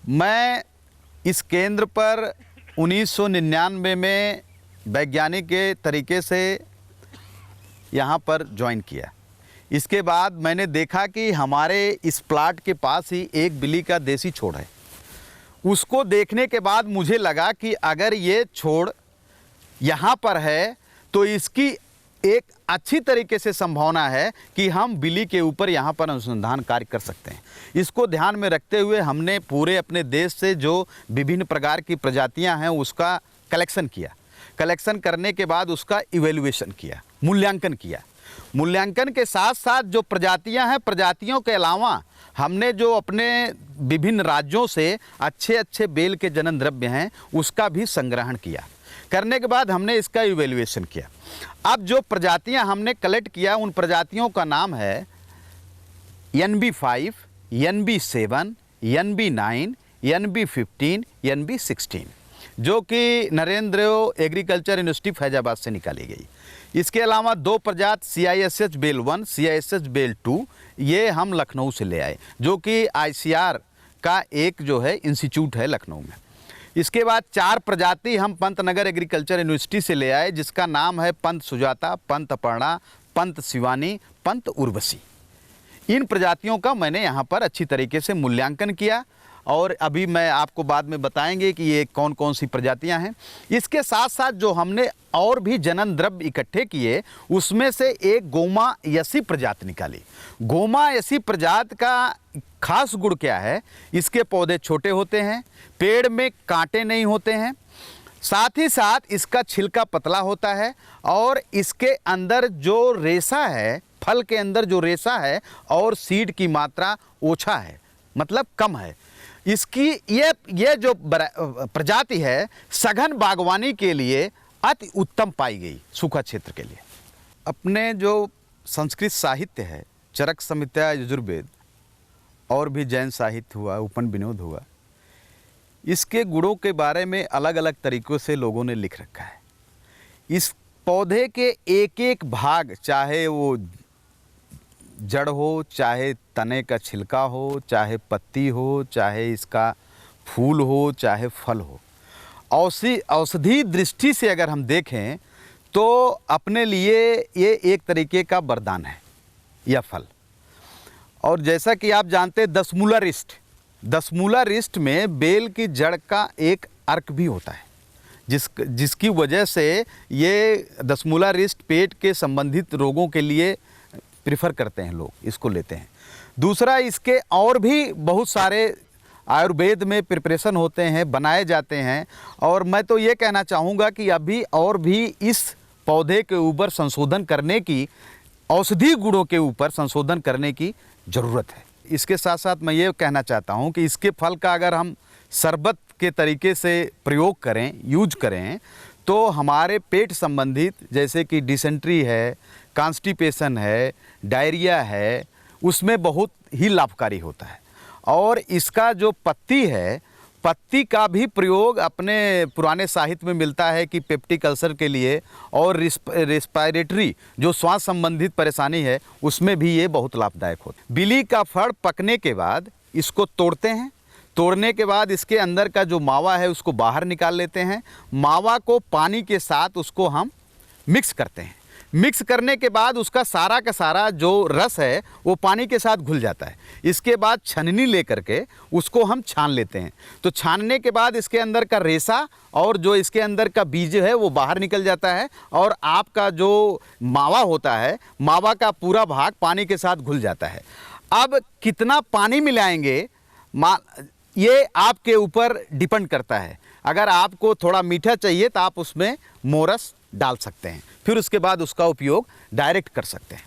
मैं इस केंद्र पर 1999 में वैज्ञानिक के तरीके से यहाँ पर ज्वाइन किया। इसके बाद मैंने देखा कि हमारे इस प्लाट के पास ही एक बिल्ली का देसी छोड़ है। उसको देखने के बाद मुझे लगा कि अगर ये छोड़ यहाँ पर है तो इसकी एक अच्छी तरीके से संभावना है कि हम बिल्ली के ऊपर यहाँ पर अनुसंधान कार्य कर सकते हैं। इसको ध्यान में रखते हुए हमने पूरे अपने देश से जो विभिन्न प्रकार की प्रजातियाँ हैं उसका कलेक्शन किया। कलेक्शन करने के बाद उसका इवैल्यूएशन किया, मूल्यांकन किया। मूल्यांकन के साथ साथ जो प्रजातियाँ हैं, प्रजातियों के अलावा हमने जो अपने विभिन्न राज्यों से अच्छे अच्छे बेल के जनन द्रव्य हैं उसका भी संग्रहण किया। करने के बाद हमने इसका इवैल्यूएशन किया। अब जो प्रजातियां हमने कलेक्ट किया उन प्रजातियों का नाम है NB5, NB7, NB9, NB15, NB16, जो कि नरेंद्र एग्रीकल्चर यूनिवर्सिटी फैजाबाद से निकाली गई। इसके अलावा दो प्रजाति CISH बेल 1, CISH बेल 2, ये हम लखनऊ से ले आए, जो कि ICR का एक जो है इंस्टीट्यूट है लखनऊ में। इसके बाद 4 प्रजाति हम पंतनगर एग्रीकल्चर यूनिवर्सिटी से ले आए, जिसका नाम है पंत सुजाता, पंत अपर्णा, पंत शिवानी, पंत उर्वशी। इन प्रजातियों का मैंने यहाँ पर अच्छी तरीके से मूल्यांकन किया और अभी मैं आपको बाद में बताएंगे कि ये कौन कौन सी प्रजातियाँ हैं। इसके साथ साथ जो हमने और भी जनन द्रव्य इकट्ठे किए उसमें से एक गोमा यसी प्रजाति निकाली। गोमा यसी प्रजाति का खास गुण क्या है? इसके पौधे छोटे होते हैं, पेड़ में कांटे नहीं होते हैं, साथ ही साथ इसका छिलका पतला होता है और इसके अंदर जो रेशा है, फल के अंदर जो रेशा है और सीड की मात्रा ओछा है, मतलब कम है। इसकी ये जो प्रजाति है सघन बागवानी के लिए अति उत्तम पाई गई, सूखा क्षेत्र के लिए। अपने जो संस्कृत साहित्य है, चरक संहिता, यजुर्वेद और भी जैन साहित्य हुआ, उपन विनोद हुआ, इसके गुणों के बारे में अलग अलग तरीक़ों से लोगों ने लिख रखा है। इस पौधे के एक एक भाग, चाहे वो जड़ हो, चाहे तने का छिलका हो, चाहे पत्ती हो, चाहे इसका फूल हो, चाहे फल हो, औषधि दृष्टि से अगर हम देखें तो अपने लिए ये एक तरीके का वरदान है यह फल। और जैसा कि आप जानते हैं दसमूला रिष्ट में बेल की जड़ का एक अर्क भी होता है, जिसकी वजह से ये दसमूला रिष्ट पेट के संबंधित रोगों के लिए प्रिफर करते हैं, लोग इसको लेते हैं। दूसरा, इसके और भी बहुत सारे आयुर्वेद में प्रिपरेशन होते हैं, बनाए जाते हैं। और मैं तो ये कहना चाहूँगा कि अभी और भी इस पौधे के ऊपर संशोधन करने की, औषधि गुणों के ऊपर संशोधन करने की ज़रूरत है। इसके साथ साथ मैं ये कहना चाहता हूँ कि इसके फल का अगर हम शरबत के तरीके से प्रयोग करें, यूज करें, तो हमारे पेट संबंधित जैसे कि डिसेंट्री है, कॉन्स्टिपेशन है, डायरिया है, उसमें बहुत ही लाभकारी होता है। और इसका जो पत्ती है, पत्ती का भी प्रयोग अपने पुराने साहित्य में मिलता है कि पेप्टिक अल्सर के लिए और रेस्पिरेटरी जो श्वास संबंधित परेशानी है उसमें भी ये बहुत लाभदायक होता है। बिली का फल पकने के बाद इसको तोड़ते हैं, तोड़ने के बाद इसके अंदर का जो मावा है उसको बाहर निकाल लेते हैं। मावा को पानी के साथ उसको हम मिक्स करते हैं। मिक्स करने के बाद उसका सारा का सारा जो रस है वो पानी के साथ घुल जाता है। इसके बाद छन्नी लेकर के उसको हम छान लेते हैं। तो छानने के बाद इसके अंदर का रेशा और जो इसके अंदर का बीज है वो बाहर निकल जाता है और आपका जो मावा होता है, मावा का पूरा भाग पानी के साथ घुल जाता है। अब कितना पानी मिलाएंगे ये आपके ऊपर डिपेंड करता है। अगर आपको थोड़ा मीठा चाहिए तो आप उसमें मोरस डाल सकते हैं, फिर उसके बाद उसका उपयोग डायरेक्ट कर सकते हैं।